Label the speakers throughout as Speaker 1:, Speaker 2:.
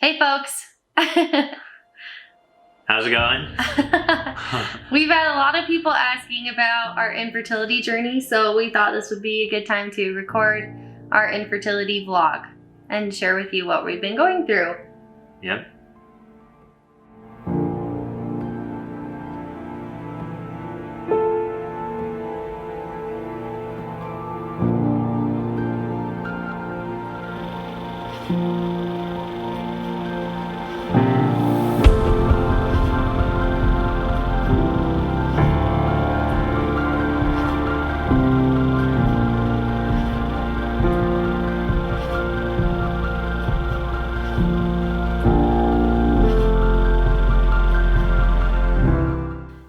Speaker 1: Hey folks!
Speaker 2: How's it going?
Speaker 1: We've had a lot of people asking about our infertility journey, so we thought this would be a good time to record our infertility vlog and share with you what we've been going through.
Speaker 2: Yep.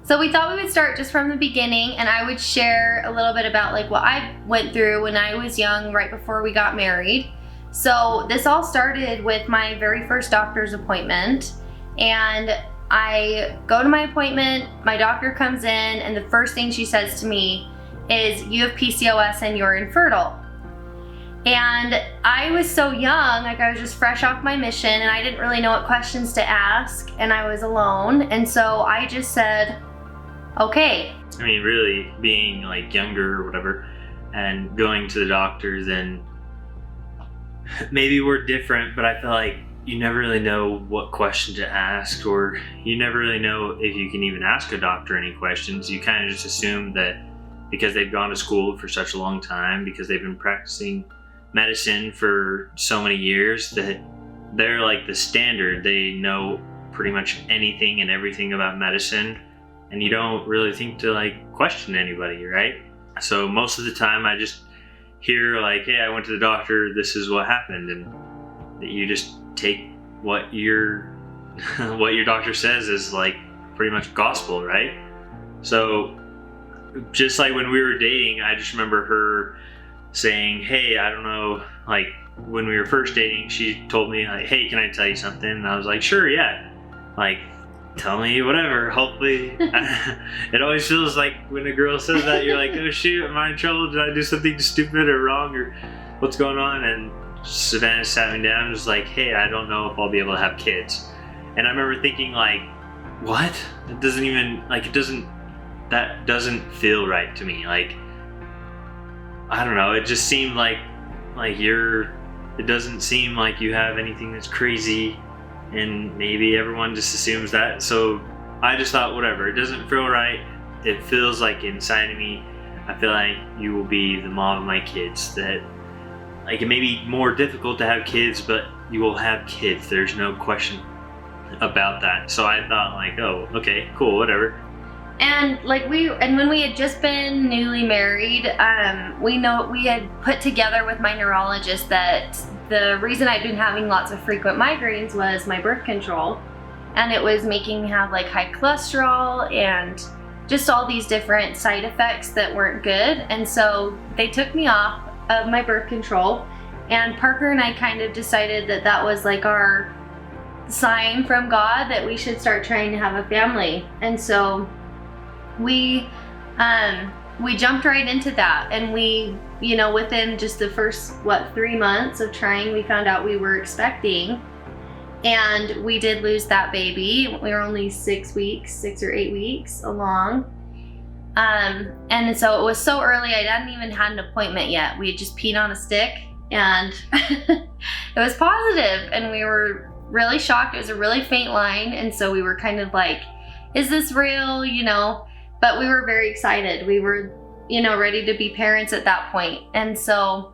Speaker 1: So we thought we would start just from the beginning, and I would share a little bit about like what I went through when I was young, right before we got married. So this all started with my very first doctor's appointment, and I go to my appointment, my doctor comes in, and the first thing she says to me is, "You have PCOS and you're infertile." And I was so young, like I was just fresh off my mission, and I didn't really know what questions to ask, and I was alone, and so I just said, okay.
Speaker 2: I mean, really, being like younger or whatever, and going to the doctors, and maybe we're different, but I feel like you never really know what question to ask, or you never really know if you can even ask a doctor any questions. You kind of just assume that because they've gone to school for such a long time, because they've been practicing medicine for so many years, that they're like the standard. They know pretty much anything and everything about medicine, and you don't really think to like question anybody, right? So most of the time I just hear like, hey, I went to the doctor, this is what happened, and that you just take what your what your doctor says is like pretty much gospel, right? So just like when we were dating, I just remember her saying, hey, I don't know, like when we were first dating, she told me like, hey, can I tell you something? And I was like, sure, yeah, like tell me whatever. Hopefully it always feels like when a girl says that, you're like, oh shoot, am I in trouble? Did I do something stupid or wrong, or what's going on? And Savannah sat me down and was like, hey, I don't know if I'll be able to have kids. And I remember thinking like, what? It doesn't even, like, that doesn't feel right to me. Like, I don't know, it just seemed like it doesn't seem like you have anything that's crazy, and maybe everyone just assumes that. So I just thought, whatever, it doesn't feel right. It feels like inside of me, I feel like you will be the mom of my kids. That like it may be more difficult to have kids, but you will have kids. There's no question about that. So I thought like, oh, okay, cool, whatever.
Speaker 1: And like when we had just been newly married, we had put together with my neurologist that the reason I'd been having lots of frequent migraines was my birth control, and it was making me have like high cholesterol and just all these different side effects that weren't good. And so they took me off of my birth control, and Parker and I kind of decided that that was like our sign from God that we should start trying to have a family. And so we jumped right into that, and we, you know, within just the first 3 months of trying, we found out we were expecting, and we did lose that baby. We were only 6 or 8 weeks along, and so it was so early I hadn't even had an appointment yet. We had just peed on a stick, and it was positive, and we were really shocked. It was a really faint line, and so we were kind of like, is this real, you know? But we were very excited. We were, you know, ready to be parents at that point. And so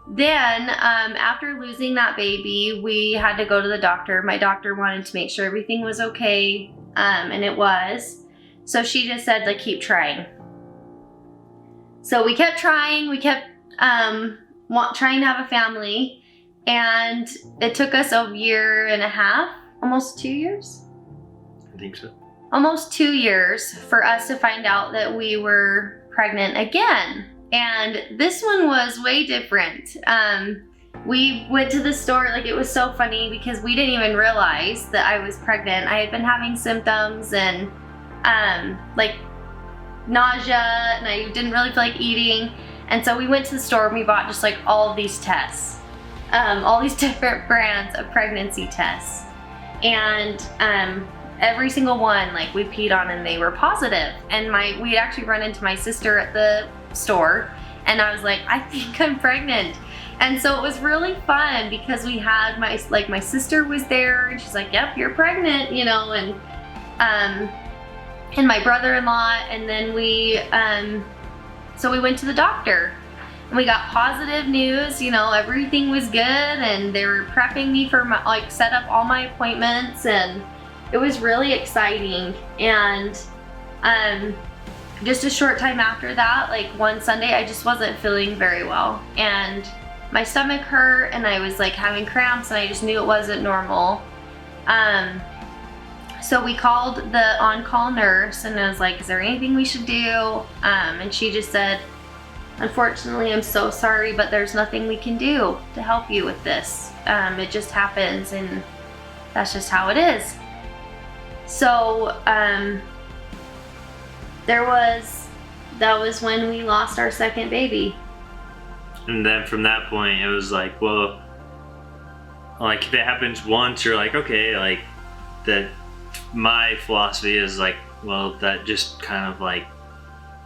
Speaker 1: then after losing that baby, we had to go to the doctor. My doctor wanted to make sure everything was okay, and it was. So she just said, like, keep trying. So we kept trying. We kept trying to have a family, and it took us a year and a half, almost 2 years.
Speaker 2: I think so.
Speaker 1: Almost 2 years for us to find out that we were pregnant again. And this one was way different. We went to the store, like it was so funny because we didn't even realize that I was pregnant. I had been having symptoms and like nausea, and I didn't really feel like eating. And so we went to the store and we bought just like all of these tests. all these different brands of pregnancy tests. And every single one, like, we peed on and they were positive. And we'd actually run into my sister at the store, and I was like, I think I'm pregnant. And so it was really fun because we had my sister was there, and she's like, yep, you're pregnant, you know, and my brother-in-law, and then so we went to the doctor. And we got positive news, you know, everything was good, and they were prepping me for set up all my appointments, and it was really exciting. And just a short time after that, like one Sunday, I just wasn't feeling very well, and my stomach hurt, and I was like having cramps, and I just knew it wasn't normal. So we called the on-call nurse, and I was like, is there anything we should do? And she just said, unfortunately, I'm so sorry, but there's nothing we can do to help you with this. It just happens, and that's just how it is. So that was when we lost our second baby.
Speaker 2: And then from that point, it was like, well, like if it happens once, you're like, okay, like that. My philosophy is like, well, that just kind of like,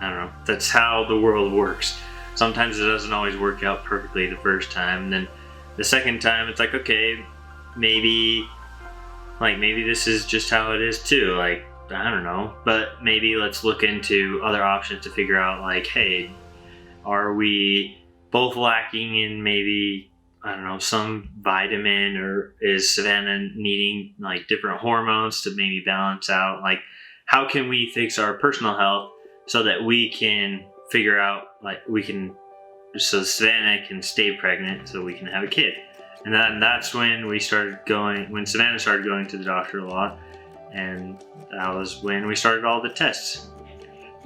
Speaker 2: I don't know, that's how the world works. Sometimes it doesn't always work out perfectly the first time, and then the second time it's like, okay, maybe this is just how it is too. Like, I don't know, but maybe let's look into other options to figure out, like, hey, are we both lacking in maybe, I don't know, some vitamin, or is Savannah needing like different hormones to maybe balance out? Like, how can we fix our personal health so that we can figure out, like, so Savannah can stay pregnant so we can have a kid. And then that's when Savannah started going to the doctor a lot, and that was when we started all the tests.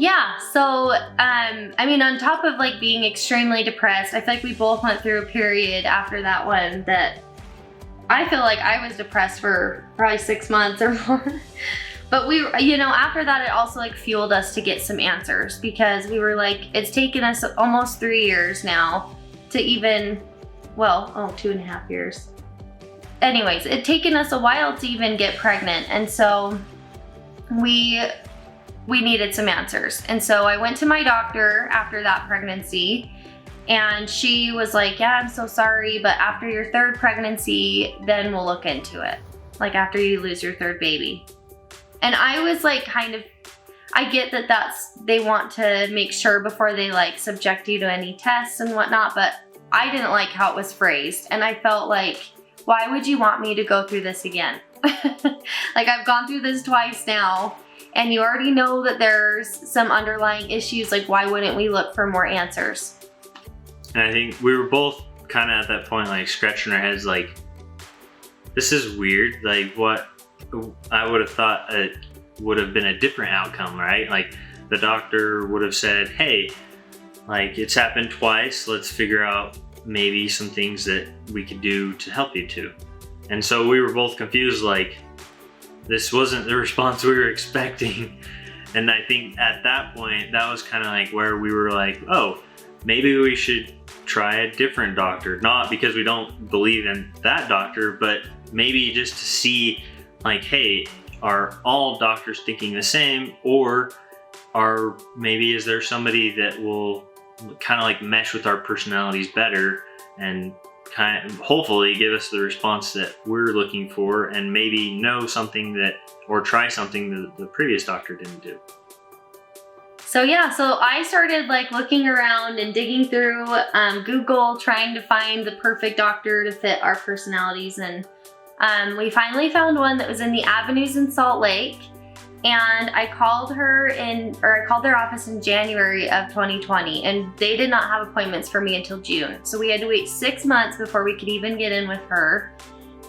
Speaker 1: Yeah, so, I mean, on top of like being extremely depressed, I feel like we both went through a period after that one that I feel like I was depressed for probably 6 months or more. But we, you know, after that, it also like fueled us to get some answers, because we were like, it's taken us almost 3 years now to even, 2.5 years. Anyways, it taken us a while to even get pregnant. And so we needed some answers. And so I went to my doctor after that pregnancy, and she was like, yeah, I'm so sorry, but after your third pregnancy, then we'll look into it. Like after you lose your third baby. And I was like, I get that they want to make sure before they like subject you to any tests and whatnot, but I didn't like how it was phrased. And I felt like, why would you want me to go through this again? Like, I've gone through this twice now, and you already know that there's some underlying issues. Like, why wouldn't we look for more answers?
Speaker 2: And I think we were both kind of at that point, like scratching our heads, like, this is weird. Like, what I would have thought it would have been a different outcome, right? Like, the doctor would have said, hey, like, it's happened twice. Let's figure out maybe some things that we could do to help you too. And so we were both confused, like, this wasn't the response we were expecting. And I think at that point, that was kind of like where we were like, oh, maybe we should try a different doctor. Not because we don't believe in that doctor, but maybe just to see, like, hey, are all doctors thinking the same? Or is there somebody that will kind of like mesh with our personalities better and kind of hopefully give us the response that we're looking for, and maybe know something or try something that the previous doctor didn't do.
Speaker 1: So yeah, so I started like looking around and digging through Google, trying to find the perfect doctor to fit our personalities. And we finally found one that was in the Avenues in Salt Lake. And I called their office in January of 2020, and they did not have appointments for me until June. So we had to wait 6 months before we could even get in with her.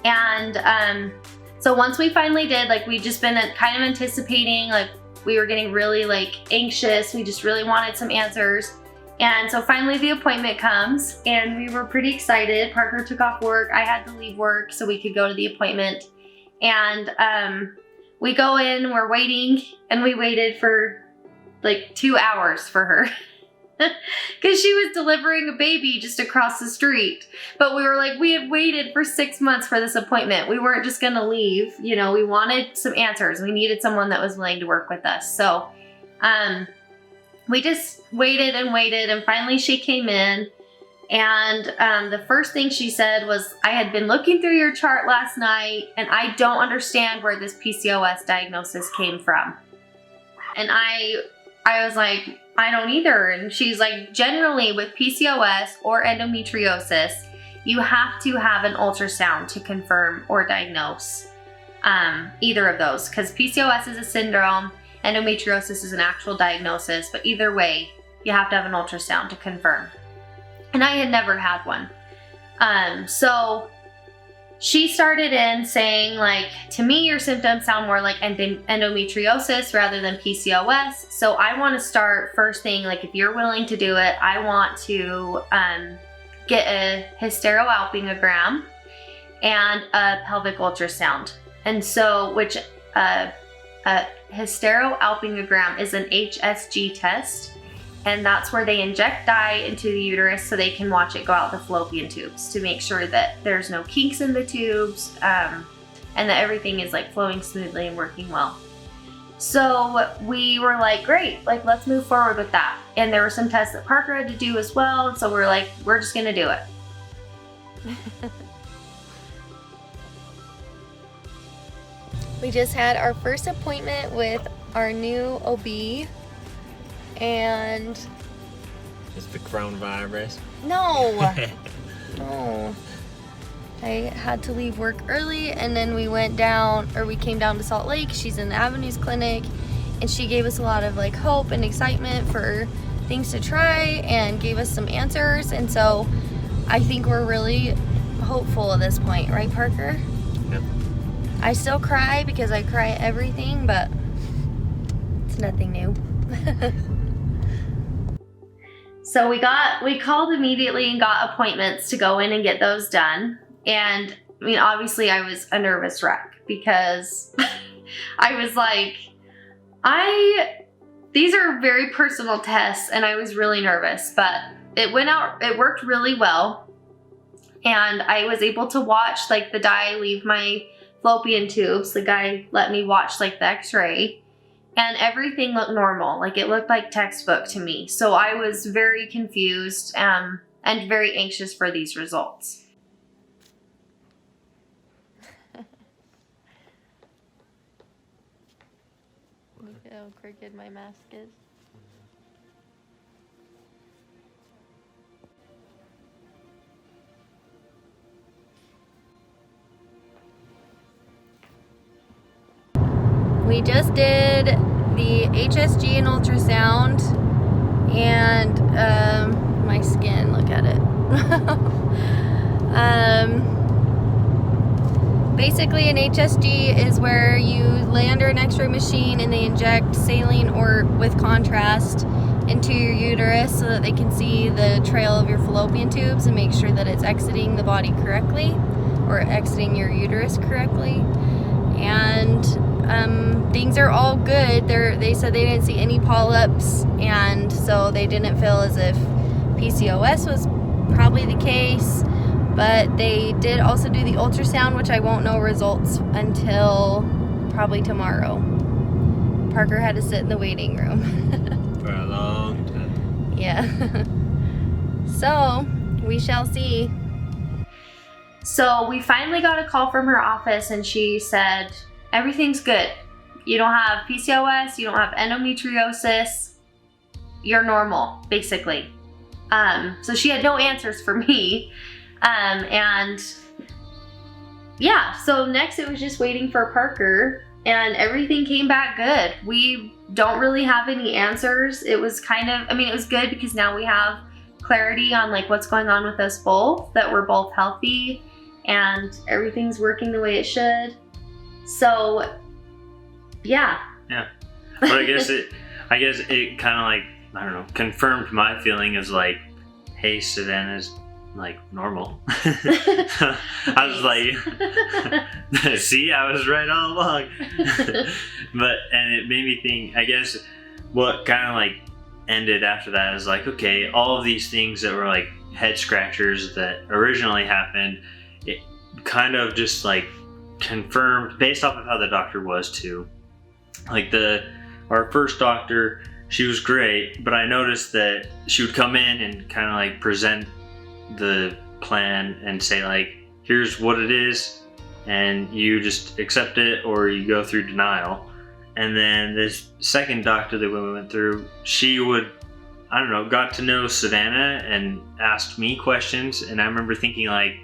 Speaker 1: And so once we finally did, like, we'd just been kind of anticipating, like, we were getting really like anxious. We just really wanted some answers. And so finally the appointment comes, and we were pretty excited. Parker took off work. I had to leave work so we could go to the appointment. And we go in, we're waiting, and we waited for like 2 hours for her. because she was delivering a baby just across the street. But we were like, we had waited for 6 months for this appointment. We weren't just gonna leave. You know, we wanted some answers. We needed someone that was willing to work with us. So we just waited and waited, and finally she came in. And the first thing she said was, I had been looking through your chart last night, and I don't understand where this PCOS diagnosis came from. And I was like, I don't either. And she's like, generally with PCOS or endometriosis, you have to have an ultrasound to confirm or diagnose either of those, because PCOS is a syndrome, endometriosis is an actual diagnosis, but either way, you have to have an ultrasound to confirm. And I had never had one. So she started in saying, like, to me, your symptoms sound more like endometriosis rather than PCOS. So I want to start first thing, like, if you're willing to do it, I want to get a hysteroalpingogram and a pelvic ultrasound. And so, which a hysteroalpingogram is an HSG test. And that's where they inject dye into the uterus so they can watch it go out the fallopian tubes to make sure that there's no kinks in the tubes and that everything is like flowing smoothly and working well. So we were like, great, like let's move forward with that. And there were some tests that Parker had to do as well. So we're like, we're just gonna do it.
Speaker 3: We just had our first appointment with our new OB. And
Speaker 4: it's the coronavirus.
Speaker 3: No. No. I had to leave work early, and then we came down to Salt Lake. She's in the Avenues Clinic, and she gave us a lot of like hope and excitement for things to try and gave us some answers. And so I think we're really hopeful at this point, right, Parker?
Speaker 4: Yep.
Speaker 3: I still cry because I cry at everything, but it's nothing new.
Speaker 1: So we called immediately and got appointments to go in and get those done. And I mean, obviously I was a nervous wreck because I was like, these are very personal tests and I was really nervous, but it worked really well. And I was able to watch like the dye leave my fallopian tubes. The guy let me watch like the x-ray. And everything looked normal, like it looked like textbook to me. So I was very confused and very anxious for these results.
Speaker 3: Look at how crooked my mask is. We just did the HSG and ultrasound, and my skin, look at it. Basically an HSG is where you lay under an x-ray machine and they inject saline or with contrast into your uterus so that they can see the trail of your fallopian tubes and make sure that it's exiting the body correctly or exiting your uterus correctly. And things are all good. They said they didn't see any polyps, and so they didn't feel as if PCOS was probably the case. But they did also do the ultrasound, which I won't know results until probably tomorrow. Parker had to sit in the waiting room.
Speaker 4: For a long time.
Speaker 3: Yeah. So, we shall see.
Speaker 1: So we finally got a call from her office and she said, everything's good. You don't have PCOS, you don't have endometriosis, you're normal, basically. So she had no answers for me. And yeah, so next it was just waiting for Parker, and everything came back good. We don't really have any answers. It was it was good because now we have clarity on like what's going on with us both, that we're both healthy and everything's working the way it should. So yeah.
Speaker 2: Yeah. But I guess it kind of like, I don't know, confirmed my feeling as like, hey, Savannah's like normal. I was like, see, I was right all along. And it made me think, I guess what kind of like ended after that is like, okay, all of these things that were like head scratchers that originally happened, it kind of just like confirmed based off of how the doctor was too. Like our first doctor, she was great, but I noticed that she would come in and kind of like present the plan and say like, here's what it is, and you just accept it or you go through denial. And then this second doctor that we went through, she would, I don't know, got to know Savannah and asked me questions. And I remember thinking like,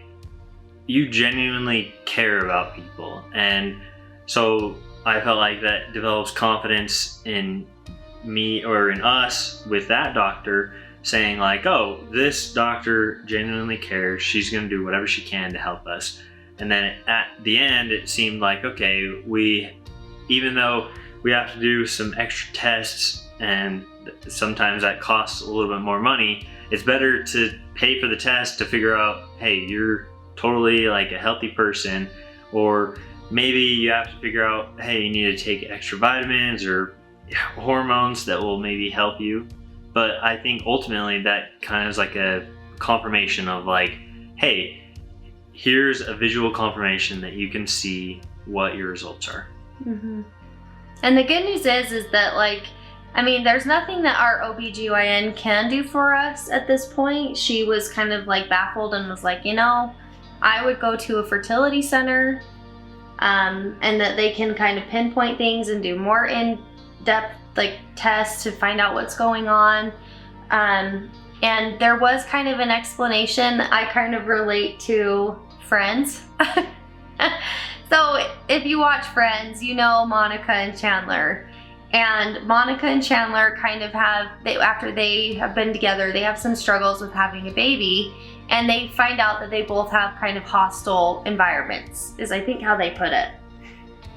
Speaker 2: you genuinely care about people. And so I felt like that develops confidence in me or in us with that doctor, saying like, oh, this doctor genuinely cares. She's going to do whatever she can to help us. And then at the end, it seemed like, okay, even though we have to do some extra tests and sometimes that costs a little bit more money, it's better to pay for the test to figure out, hey, you're totally like a healthy person, or maybe you have to figure out, hey, you need to take extra vitamins or hormones that will maybe help you. But I think ultimately that kind of is like a confirmation of like, hey, here's a visual confirmation that you can see what your results are.
Speaker 1: Mm-hmm. And the good news is that like, I mean, there's nothing that our OBGYN can do for us at this point. She was kind of like baffled and was like, I would go to a fertility center, and that they can kind of pinpoint things and do more in-depth like tests to find out what's going on. And there was kind of an explanation. I kind of relate to Friends. So if you watch Friends, you know Monica and Chandler. And Monica and Chandler kind of after they have been together, they have some struggles with having a baby. And they find out that they both have kind of hostile environments, is I think how they put it.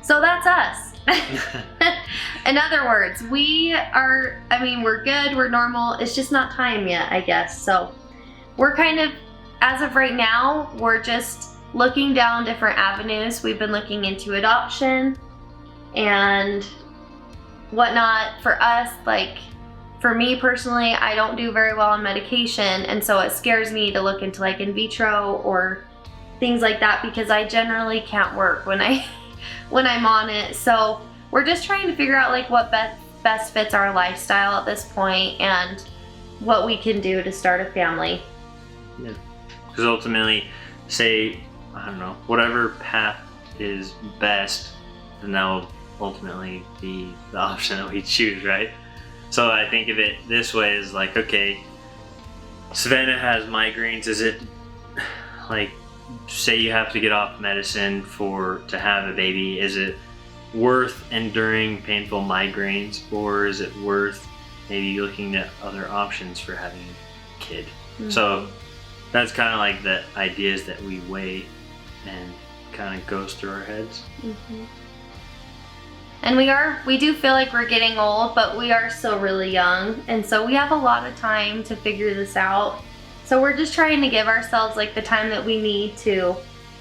Speaker 1: So that's us. In other words, we're good, we're normal. It's just not time yet, I guess. So we're kind of, as of right now, we're just looking down different avenues. We've been looking into adoption and whatnot. For us, like for me personally, I don't do very well on medication, and so it scares me to look into like in vitro or things like that because I generally can't work when I'm on it. So we're just trying to figure out like what best fits our lifestyle at this point and what we can do to start a family.
Speaker 2: Yeah, because ultimately, say, I don't know, whatever path is best, then that will ultimately be the option that we choose, right? So I think of it this way, is like, okay, Savannah has migraines. Is it like, say you have to get off medicine to have a baby, is it worth enduring painful migraines, or is it worth maybe looking at other options for having a kid? Mm-hmm. So that's kind of like the ideas that we weigh and kind of goes through our heads.
Speaker 1: Mm-hmm. And we do feel like we're getting old, but we are still really young, and so we have a lot of time to figure this out. So we're just trying to give ourselves like the time that we need to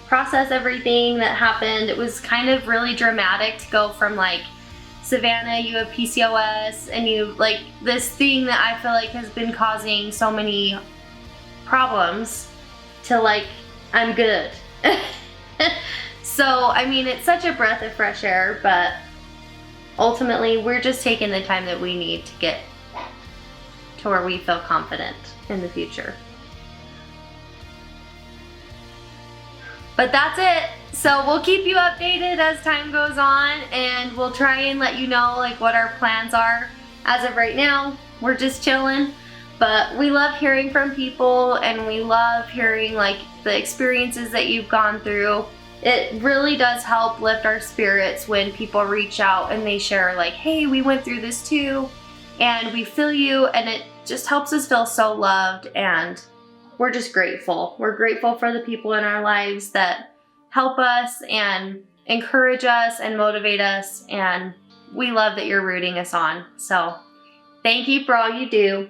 Speaker 1: process everything that happened. It was kind of really dramatic to go from like, Savannah, you have PCOS, and you like this thing that I feel like has been causing so many problems, to like, I'm good. So, I mean, it's such a breath of fresh air, but ultimately we're just taking the time that we need to get to where we feel confident in the future. But that's it. So we'll keep you updated as time goes on, and we'll try and let you know like what our plans are. As of right now, we're just chilling, but we love hearing from people, and we love hearing like the experiences that you've gone through. It really does help lift our spirits when people reach out and they share like, hey, we went through this too, and we feel you, and it just helps us feel so loved, and we're just grateful. We're grateful for the people in our lives that help us and encourage us and motivate us, and we love that you're rooting us on. So thank you for all you do.